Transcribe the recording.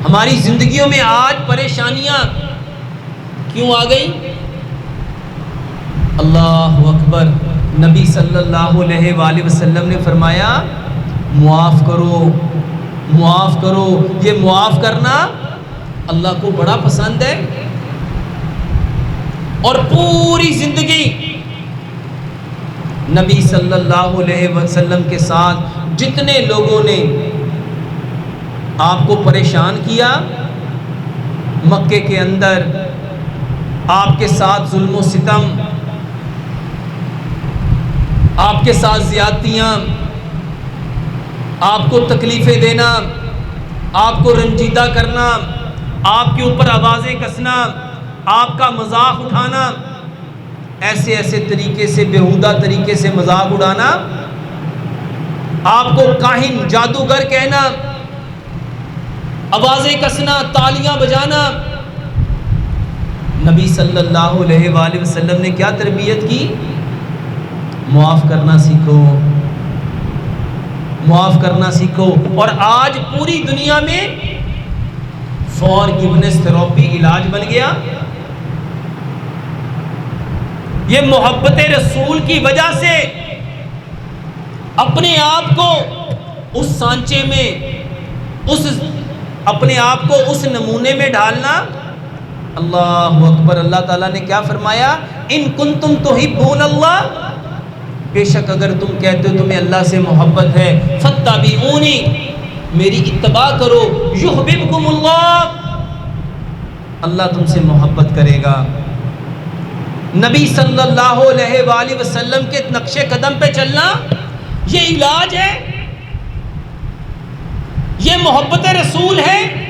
ہماری زندگیوں میں آج پریشانیاں کیوں آ گئی؟ اللہ اکبر، نبی صلی اللہ علیہ وآلہ وسلم نے فرمایا معاف کرو، معاف کرو۔ یہ معاف کرنا اللہ کو بڑا پسند ہے، اور پوری زندگی نبی صلی اللہ علیہ وسلم کے ساتھ جتنے لوگوں نے آپ کو پریشان کیا، مکے کے اندر آپ کے ساتھ ظلم و ستم، آپ کے ساتھ زیادتیاں، آپ کو تکلیفیں دینا، آپ کو رنجیدہ کرنا، آپ کے اوپر آوازیں کسنا، آپ کا مذاق اٹھانا، ایسے ایسے طریقے سے، بیہودہ طریقے سے مذاق اڑانا، آپ کو کاہن جادوگر کہنا، آوازیں کسنا، تالیاں بجانا۔ نبی صلی اللہ علیہ وآلہ وسلم نے کیا تربیت کی؟ معاف کرنا سیکھو، معاف کرنا سیکھو۔ اور آج پوری دنیا میں فارگیونیس تھراپی علاج بن گیا۔ یہ محبت رسول کی وجہ سے اپنے آپ کو اس سانچے میں، اپنے آپ کو اس نمونے میں ڈالنا۔ اللہ اکبر، اللہ تعالیٰ نے کیا فرمایا؟ ان کنتم تحبون اللہ، بے شک اگر تم کہتے ہو تمہیں اللہ سے محبت ہے، فاتبعونی، میری اتباع کرو، یحببکم اللہ، اللہ تم سے محبت کرے گا۔ نبی صلی اللہ علیہ وآلہ وسلم کے نقش قدم پہ چلنا یہ علاج ہے، یہ محبت رسول ہے۔